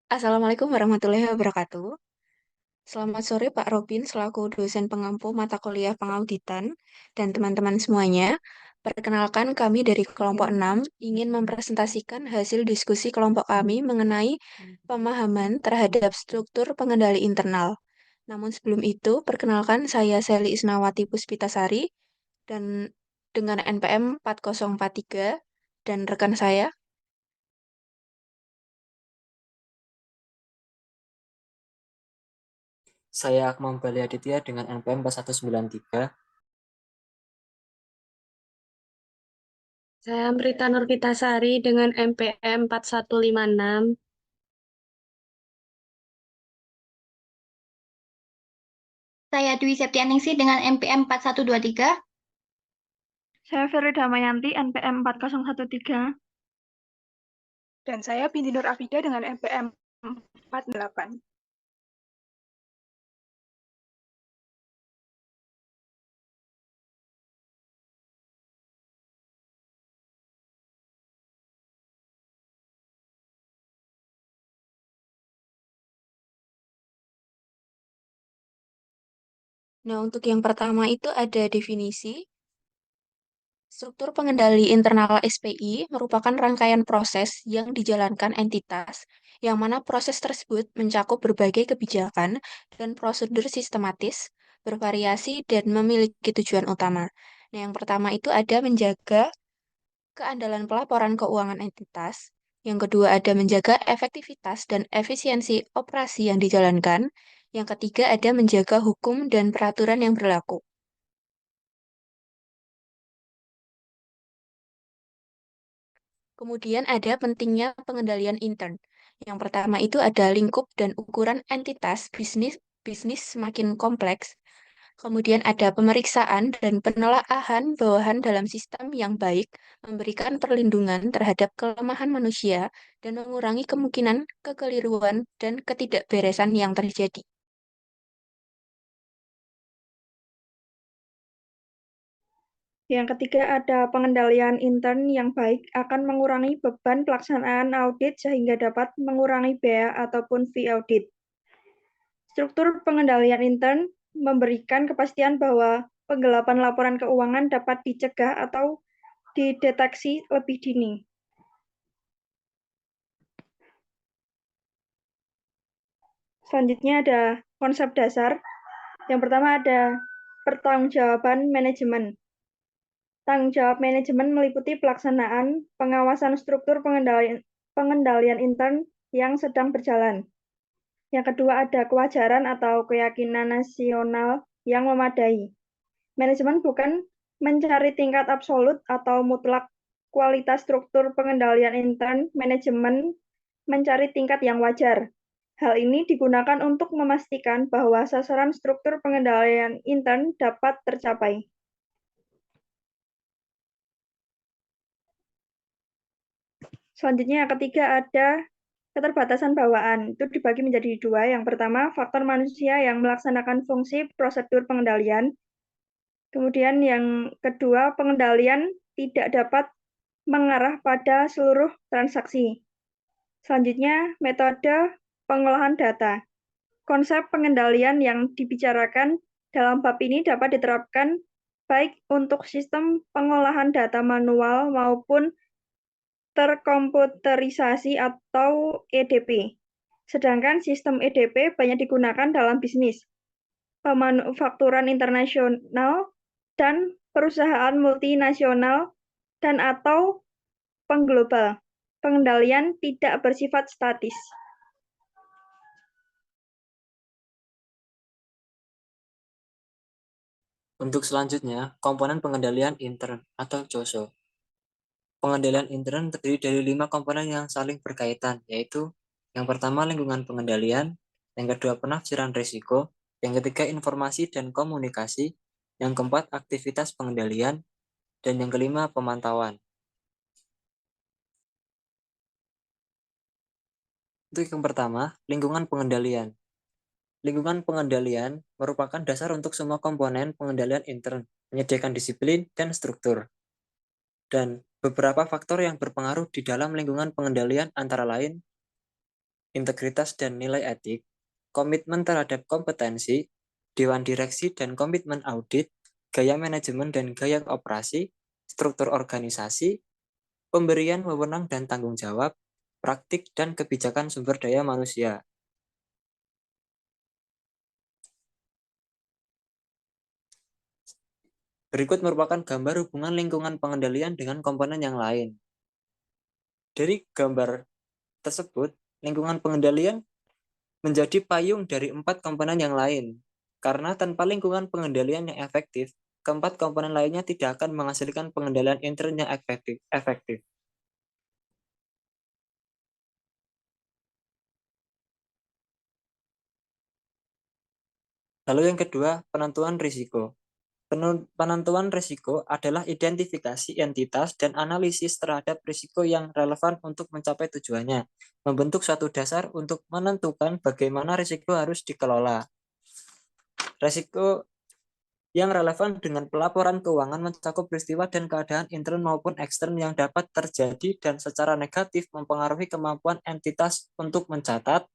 Assalamualaikum warahmatullahi wabarakatuh. Selamat sore Pak Robin selaku dosen pengampu mata kuliah pengauditan dan teman-teman semuanya. Perkenalkan kami dari kelompok 6 ingin mempresentasikan hasil diskusi kelompok kami mengenai pemahaman terhadap struktur pengendali internal. Namun sebelum itu, perkenalkan saya Seli Isnawati Puspitasari dan dengan NPM 4043 dan rekan saya. Saya Akmal Bali Aditya dengan NPM 4193. Saya Amrita Nurvitasari dengan MPM 4156. Saya Dwi Septianingsih dengan MPM 4123. Saya Ferida Mayanti, NPM 4013. Dan saya Binti Nur Afida dengan MPM 48. Nah, untuk yang pertama itu ada definisi. Struktur pengendali internal SPI merupakan rangkaian proses yang dijalankan entitas, yang mana proses tersebut mencakup berbagai kebijakan dan prosedur sistematis, bervariasi, dan memiliki tujuan utama. Nah, yang pertama itu ada menjaga keandalan pelaporan keuangan entitas, yang kedua ada menjaga efektivitas dan efisiensi operasi yang dijalankan, yang ketiga ada menjaga hukum dan peraturan yang berlaku. Kemudian ada pentingnya pengendalian intern. Yang pertama itu ada lingkup dan ukuran entitas bisnis semakin kompleks. Kemudian ada pemeriksaan dan penelaahan bawahan dalam sistem yang baik, memberikan perlindungan terhadap kelemahan manusia dan mengurangi kemungkinan kekeliruan dan ketidakberesan yang terjadi. Yang ketiga ada pengendalian intern yang baik akan mengurangi beban pelaksanaan audit sehingga dapat mengurangi biaya ataupun fee audit. Struktur pengendalian intern memberikan kepastian bahwa penggelapan laporan keuangan dapat dicegah atau dideteksi lebih dini. Selanjutnya ada konsep dasar. Yang pertama ada pertanggungjawaban manajemen. Tanggung jawab manajemen meliputi pelaksanaan pengawasan struktur pengendalian intern yang sedang berjalan. Yang kedua ada kewajaran atau keyakinan nasional yang memadai. Manajemen bukan mencari tingkat absolut atau mutlak kualitas struktur pengendalian intern, manajemen mencari tingkat yang wajar. Hal ini digunakan untuk memastikan bahwa sasaran struktur pengendalian intern dapat tercapai. Selanjutnya yang ketiga ada keterbatasan bawaan. Itu dibagi menjadi dua. Yang pertama, faktor manusia yang melaksanakan fungsi prosedur pengendalian. Kemudian yang kedua, pengendalian tidak dapat mengarah pada seluruh transaksi. Selanjutnya, metode pengolahan data. Konsep pengendalian yang dibicarakan dalam bab ini dapat diterapkan baik untuk sistem pengolahan data manual maupun terkomputerisasi atau EDP. Sedangkan sistem EDP banyak digunakan dalam bisnis, pemanufakturan internasional, dan perusahaan multinasional dan atau pengglobal. Pengendalian tidak bersifat statis. Untuk selanjutnya, komponen pengendalian intern atau COSO. Pengendalian intern terdiri dari 5 komponen yang saling berkaitan, yaitu yang pertama lingkungan pengendalian, yang kedua penafsiran risiko, yang ketiga informasi dan komunikasi, yang keempat aktivitas pengendalian, dan yang kelima pemantauan. Untuk yang pertama, lingkungan pengendalian. Lingkungan pengendalian merupakan dasar untuk semua komponen pengendalian intern, menyediakan disiplin dan struktur. Dan beberapa faktor yang berpengaruh di dalam lingkungan pengendalian antara lain integritas dan nilai etik, komitmen terhadap kompetensi, dewan direksi dan komitmen audit, gaya manajemen dan gaya operasi, struktur organisasi, pemberian wewenang dan tanggung jawab, praktik dan kebijakan sumber daya manusia. Berikut merupakan gambar hubungan lingkungan pengendalian dengan komponen yang lain. Dari gambar tersebut, lingkungan pengendalian menjadi payung dari 4 komponen yang lain. Karena tanpa lingkungan pengendalian yang efektif, keempat komponen lainnya tidak akan menghasilkan pengendalian intern yang efektif. Lalu yang kedua, penentuan risiko. Penentuan risiko adalah identifikasi entitas dan analisis terhadap risiko yang relevan untuk mencapai tujuannya, membentuk suatu dasar untuk menentukan bagaimana risiko harus dikelola. Risiko yang relevan dengan pelaporan keuangan mencakup peristiwa dan keadaan intern maupun ekstern yang dapat terjadi dan secara negatif mempengaruhi kemampuan entitas untuk mencatat,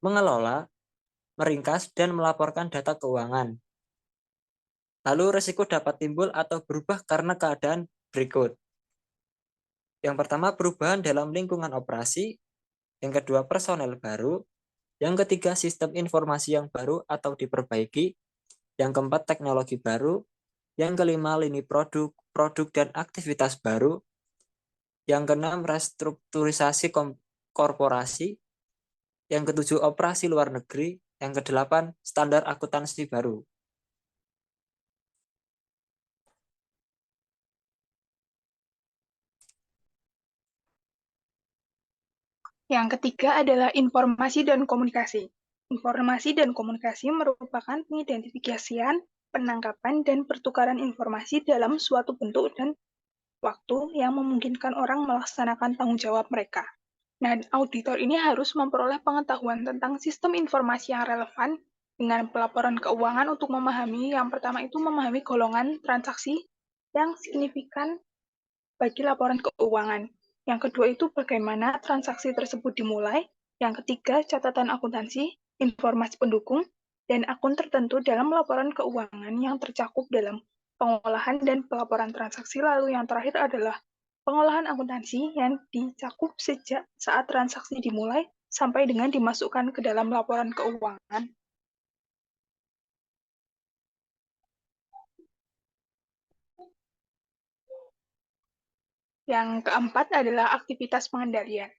mengelola, meringkas, dan melaporkan data keuangan. Lalu risiko dapat timbul atau berubah karena keadaan berikut. Yang pertama, perubahan dalam lingkungan operasi. Yang kedua, personel baru. Yang ketiga, sistem informasi yang baru atau diperbaiki. Yang keempat, teknologi baru. Yang kelima, lini produk dan aktivitas baru. Yang keenam, restrukturisasi korporasi. Yang ketujuh, operasi luar negeri. Yang kedelapan, standar akuntansi baru. Yang ketiga adalah informasi dan komunikasi. Informasi dan komunikasi merupakan pengidentifikasian, penangkapan, dan pertukaran informasi dalam suatu bentuk dan waktu yang memungkinkan orang melaksanakan tanggung jawab mereka. Nah, auditor ini harus memperoleh pengetahuan tentang sistem informasi yang relevan dengan pelaporan keuangan untuk memahami, yang pertama itu memahami golongan transaksi yang signifikan bagi laporan keuangan. Yang kedua itu bagaimana transaksi tersebut dimulai. Yang ketiga, catatan akuntansi, informasi pendukung, dan akun tertentu dalam laporan keuangan yang tercakup dalam pengolahan dan pelaporan transaksi. Lalu yang terakhir adalah pengolahan akuntansi yang dicakup sejak saat transaksi dimulai sampai dengan dimasukkan ke dalam laporan keuangan. Yang keempat adalah aktivitas pengendalian.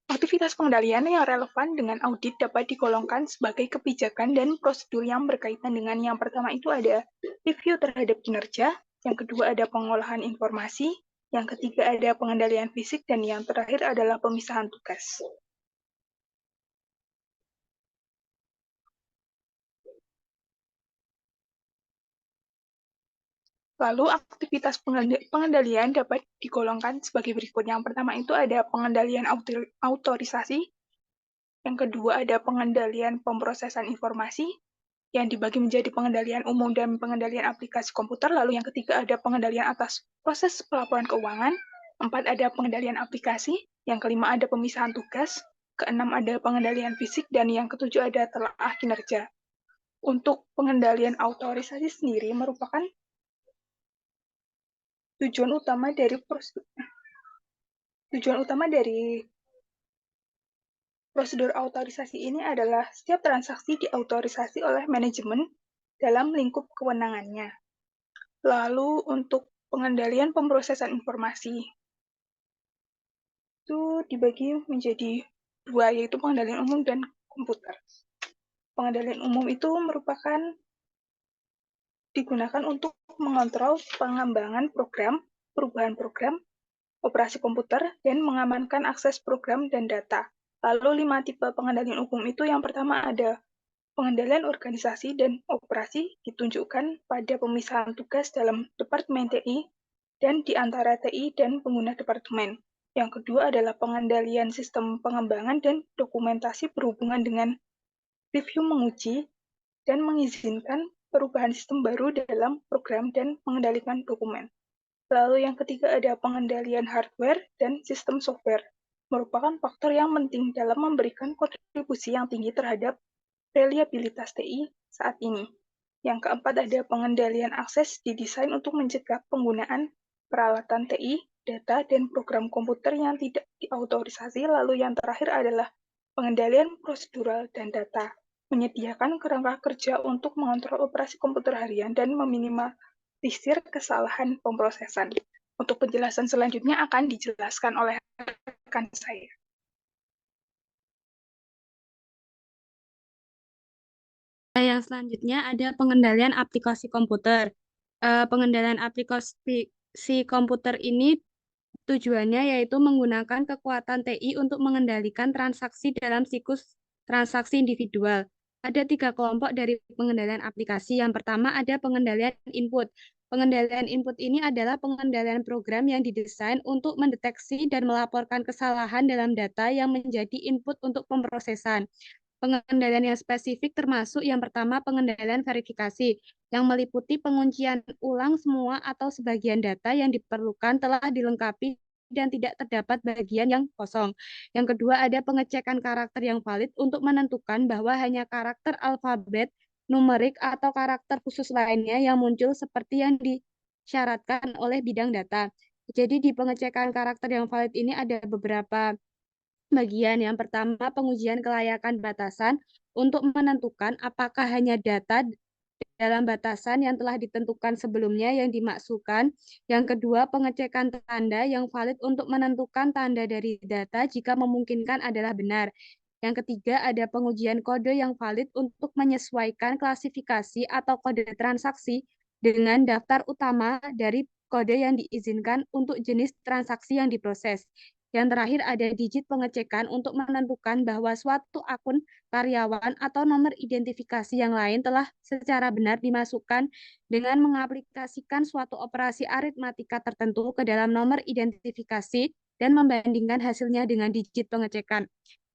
Aktivitas pengendalian yang relevan dengan audit dapat digolongkan sebagai kebijakan dan prosedur yang berkaitan dengan yang pertama itu ada review terhadap kinerja, yang kedua ada pengolahan informasi, yang ketiga ada pengendalian fisik, dan yang terakhir adalah pemisahan tugas. Lalu aktivitas pengendalian dapat digolongkan sebagai berikut. Yang pertama itu ada pengendalian autorisasi, yang kedua ada pengendalian pemrosesan informasi, yang dibagi menjadi pengendalian umum dan pengendalian aplikasi komputer. Lalu yang ketiga ada pengendalian atas proses pelaporan keuangan. 4 ada pengendalian aplikasi. Yang kelima ada pemisahan tugas. Keenam ada pengendalian fisik. Dan yang ketujuh ada telaah kinerja. Untuk pengendalian autorisasi sendiri merupakan tujuan utama dari prosedur autorisasi ini adalah setiap transaksi diautorisasi oleh manajemen dalam lingkup kewenangannya. Lalu untuk pengendalian pemrosesan informasi itu dibagi menjadi dua, yaitu pengendalian umum dan komputer. Pengendalian umum itu merupakan digunakan untuk mengontrol pengembangan program, perubahan program, operasi komputer, dan mengamankan akses program dan data. Lalu 5 tipe pengendalian umum itu yang pertama ada pengendalian organisasi dan operasi ditunjukkan pada pemisahan tugas dalam Departemen TI dan di antara TI dan pengguna departemen. Yang kedua adalah pengendalian sistem pengembangan dan dokumentasi berhubungan dengan review menguji dan mengizinkan perubahan sistem baru dalam program dan mengendalikan dokumen. Lalu yang ketiga ada pengendalian hardware dan sistem software, merupakan faktor yang penting dalam memberikan kontribusi yang tinggi terhadap reliabilitas TI saat ini. Yang keempat ada pengendalian akses didesain untuk mencegah penggunaan peralatan TI, data, dan program komputer yang tidak diautorisasi. Lalu yang terakhir adalah pengendalian prosedural dan data, menyediakan kerangka kerja untuk mengontrol operasi komputer harian dan meminimalisir kesalahan pemrosesan. Untuk penjelasan selanjutnya akan dijelaskan oleh rekan saya. Yang selanjutnya ada pengendalian aplikasi komputer. Pengendalian aplikasi komputer ini tujuannya yaitu menggunakan kekuatan TI untuk mengendalikan transaksi dalam siklus transaksi individual. Ada 3 kelompok dari pengendalian aplikasi. Yang pertama ada pengendalian input. Pengendalian input ini adalah pengendalian program yang didesain untuk mendeteksi dan melaporkan kesalahan dalam data yang menjadi input untuk pemrosesan. Pengendalian yang spesifik termasuk yang pertama pengendalian verifikasi, yang meliputi penguncian ulang semua atau sebagian data yang diperlukan telah dilengkapi dan tidak terdapat bagian yang kosong. Yang kedua ada pengecekan karakter yang valid untuk menentukan bahwa hanya karakter alfabet, numerik, atau karakter khusus lainnya yang muncul seperti yang disyaratkan oleh bidang data. Jadi di pengecekan karakter yang valid ini ada beberapa bagian. Yang pertama, pengujian kelayakan batasan untuk menentukan apakah hanya data dalam batasan yang telah ditentukan sebelumnya yang dimaksudkan. Yang kedua, pengecekan tanda yang valid untuk menentukan tanda dari data jika memungkinkan adalah benar. Yang ketiga, ada pengujian kode yang valid untuk menyesuaikan klasifikasi atau kode transaksi dengan daftar utama dari kode yang diizinkan untuk jenis transaksi yang diproses. Yang terakhir ada digit pengecekan untuk menentukan bahwa suatu akun karyawan atau nomor identifikasi yang lain telah secara benar dimasukkan dengan mengaplikasikan suatu operasi aritmatika tertentu ke dalam nomor identifikasi dan membandingkan hasilnya dengan digit pengecekan.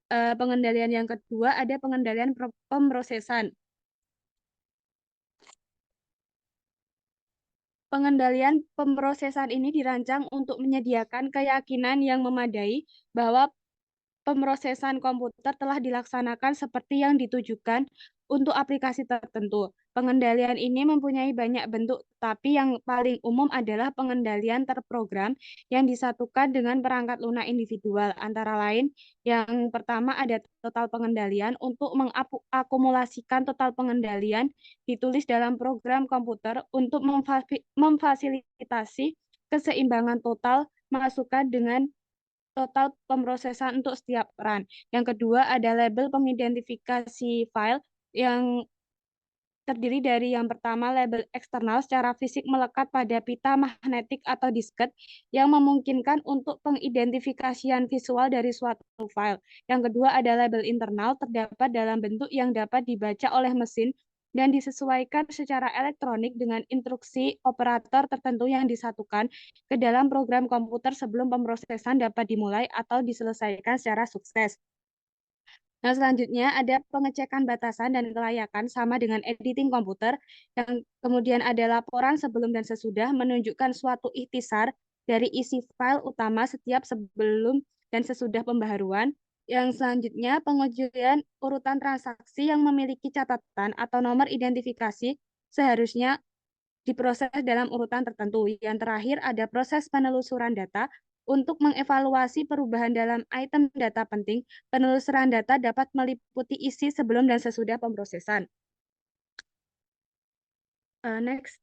Pengendalian yang kedua ada pengendalian pemrosesan. Pengendalian pemrosesan ini dirancang untuk menyediakan keyakinan yang memadai bahwa pemrosesan komputer telah dilaksanakan seperti yang ditujukan untuk aplikasi tertentu. Pengendalian ini mempunyai banyak bentuk, tapi yang paling umum adalah pengendalian terprogram yang disatukan dengan perangkat lunak individual. Antara lain, yang pertama ada total pengendalian. Untuk mengakumulasikan total pengendalian ditulis dalam program komputer untuk memfasilitasi keseimbangan total masukan dengan total pemrosesan untuk setiap peran. Yang kedua ada label pengidentifikasi file yang terdiri dari yang pertama label eksternal secara fisik melekat pada pita magnetik atau disket yang memungkinkan untuk pengidentifikasian visual dari suatu file. Yang kedua ada label internal terdapat dalam bentuk yang dapat dibaca oleh mesin dan disesuaikan secara elektronik dengan instruksi operator tertentu yang disatukan ke dalam program komputer sebelum pemrosesan dapat dimulai atau diselesaikan secara sukses. Nah, selanjutnya ada pengecekan batasan dan kelayakan sama dengan editing komputer, yang kemudian ada laporan sebelum dan sesudah menunjukkan suatu ikhtisar dari isi file utama setiap sebelum dan sesudah pembaharuan. Yang selanjutnya pengujian urutan transaksi yang memiliki catatan atau nomor identifikasi seharusnya diproses dalam urutan tertentu. Yang terakhir ada proses penelusuran data. Untuk mengevaluasi perubahan dalam item data penting, penelusuran data dapat meliputi isi sebelum dan sesudah pemrosesan. Next.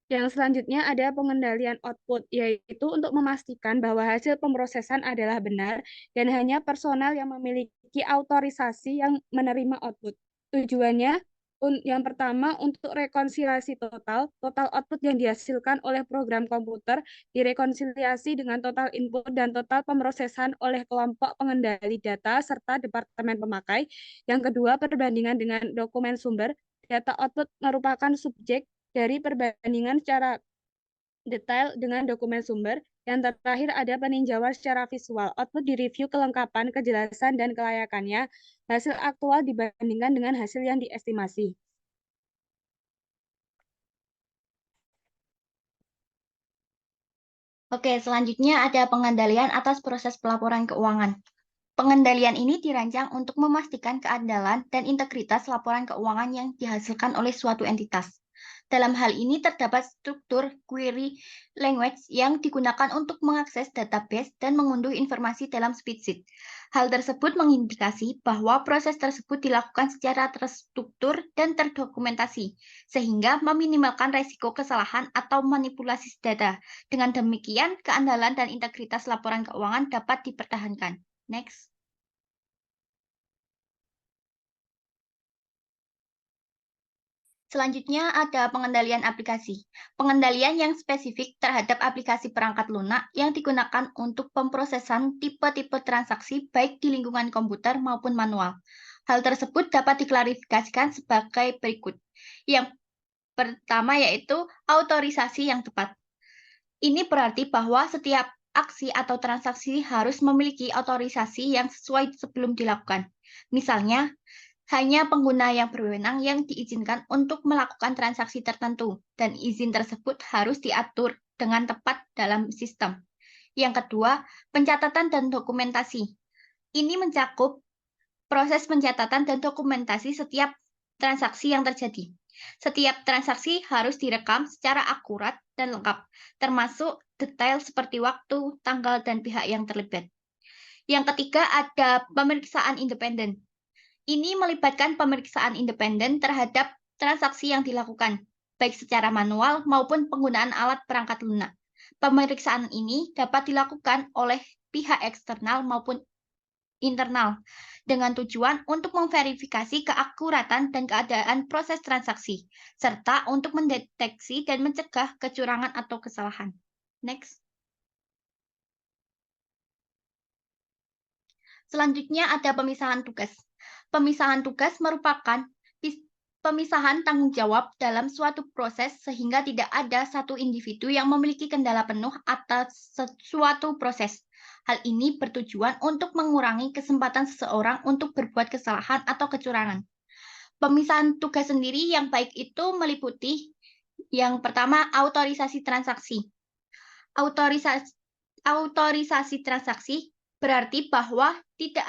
Yang selanjutnya ada pengendalian output, yaitu untuk memastikan bahwa hasil pemrosesan adalah benar dan hanya personel yang memiliki autorisasi yang menerima output. Tujuannya yang pertama untuk rekonsiliasi total output yang dihasilkan oleh program komputer direkonsiliasi dengan total input dan total pemrosesan oleh kelompok pengendali data serta departemen pemakai. Yang kedua, perbandingan dengan dokumen sumber. Data output merupakan subjek dari perbandingan secara detail dengan dokumen sumber. Yang terakhir ada peninjauan secara visual. Output direview kelengkapan, kejelasan, dan kelayakannya. Hasil aktual dibandingkan dengan hasil yang diestimasi. Oke, selanjutnya ada pengendalian atas proses pelaporan keuangan. Pengendalian ini dirancang untuk memastikan keandalan dan integritas laporan keuangan yang dihasilkan oleh suatu entitas. Dalam hal ini terdapat struktur query language yang digunakan untuk mengakses database dan mengunduh informasi dalam spreadsheet. Hal tersebut mengindikasi bahwa proses tersebut dilakukan secara terstruktur dan terdokumentasi, sehingga meminimalkan risiko kesalahan atau manipulasi data. Dengan demikian, keandalan dan integritas laporan keuangan dapat dipertahankan. Next. Selanjutnya ada pengendalian aplikasi. Pengendalian yang spesifik terhadap aplikasi perangkat lunak yang digunakan untuk pemrosesan tipe-tipe transaksi baik di lingkungan komputer maupun manual. Hal tersebut dapat diklarifikasikan sebagai berikut. Yang pertama yaitu autorisasi yang tepat. Ini berarti bahwa setiap aksi atau transaksi harus memiliki autorisasi yang sesuai sebelum dilakukan. Misalnya, hanya pengguna yang berwenang yang diizinkan untuk melakukan transaksi tertentu, dan izin tersebut harus diatur dengan tepat dalam sistem. Yang kedua, pencatatan dan dokumentasi. Ini mencakup proses pencatatan dan dokumentasi setiap transaksi yang terjadi. Setiap transaksi harus direkam secara akurat dan lengkap, termasuk detail seperti waktu, tanggal, dan pihak yang terlibat. Yang ketiga, ada pemeriksaan independen. Ini melibatkan pemeriksaan independen terhadap transaksi yang dilakukan, baik secara manual maupun penggunaan alat perangkat lunak. Pemeriksaan ini dapat dilakukan oleh pihak eksternal maupun internal, dengan tujuan untuk memverifikasi keakuratan dan keadaan proses transaksi, serta untuk mendeteksi dan mencegah kecurangan atau kesalahan. Next. Selanjutnya ada pemisahan tugas. Pemisahan tugas merupakan pemisahan tanggung jawab dalam suatu proses sehingga tidak ada satu individu yang memiliki kendala penuh atas suatu proses. Hal ini bertujuan untuk mengurangi kesempatan seseorang untuk berbuat kesalahan atau kecurangan. Pemisahan tugas sendiri yang baik itu meliputi yang pertama, autorisasi transaksi. Autorisasi transaksi berarti bahwa tidak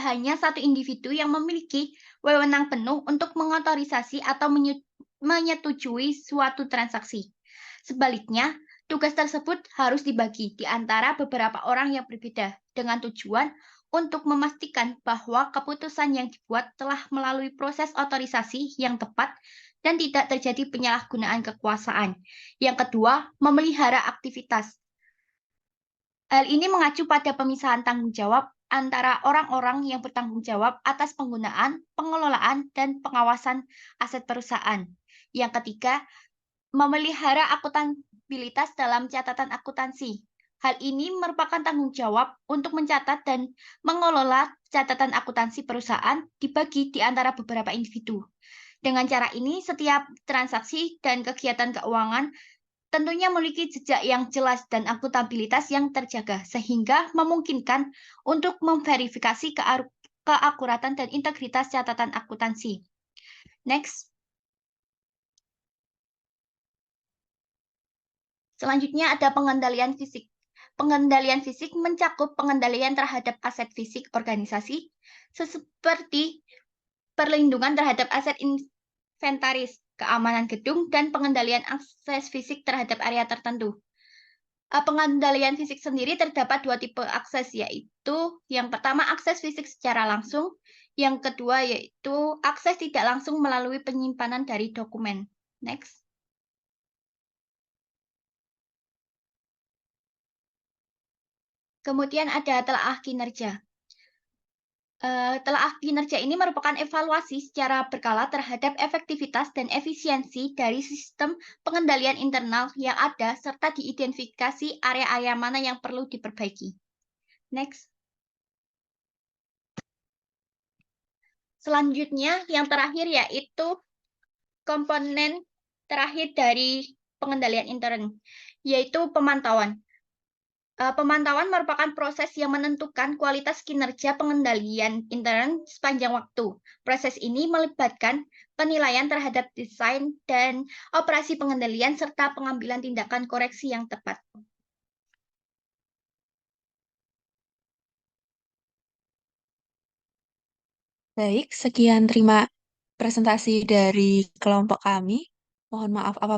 hanya satu individu yang memiliki wewenang penuh untuk mengotorisasi atau menyetujui suatu transaksi. Sebaliknya, tugas tersebut harus dibagi di antara beberapa orang yang berbeda dengan tujuan untuk memastikan bahwa keputusan yang dibuat telah melalui proses otorisasi yang tepat dan tidak terjadi penyalahgunaan kekuasaan. Yang kedua, memelihara aktivitas. Hal ini mengacu pada pemisahan tanggung jawab antara orang-orang yang bertanggung jawab atas penggunaan, pengelolaan, dan pengawasan aset perusahaan. Yang ketiga, memelihara akuntabilitas dalam catatan akuntansi. Hal ini merupakan tanggung jawab untuk mencatat dan mengelola catatan akuntansi perusahaan dibagi di antara beberapa individu. Dengan cara ini, setiap transaksi dan kegiatan keuangan tentunya memiliki jejak yang jelas dan akuntabilitas yang terjaga, sehingga memungkinkan untuk memverifikasi keakuratan dan integritas catatan akuntansi. Next. Selanjutnya ada pengendalian fisik. Pengendalian fisik mencakup pengendalian terhadap aset fisik organisasi, seperti perlindungan terhadap aset inventaris, keamanan gedung, dan pengendalian akses fisik terhadap area tertentu. Pengendalian fisik sendiri terdapat dua tipe akses, yaitu yang pertama akses fisik secara langsung, yang kedua yaitu akses tidak langsung melalui penyimpanan dari dokumen. Next. Kemudian ada telaah kinerja. Telaah kinerja ini merupakan evaluasi secara berkala terhadap efektivitas dan efisiensi dari sistem pengendalian internal yang ada, serta diidentifikasi area-area mana yang perlu diperbaiki. Next. Selanjutnya, yang terakhir yaitu komponen terakhir dari pengendalian intern, yaitu pemantauan. Pemantauan merupakan proses yang menentukan kualitas kinerja pengendalian intern sepanjang waktu. Proses ini melibatkan penilaian terhadap desain dan operasi pengendalian serta pengambilan tindakan koreksi yang tepat. Baik, sekian terima presentasi dari kelompok kami. Mohon maaf apabila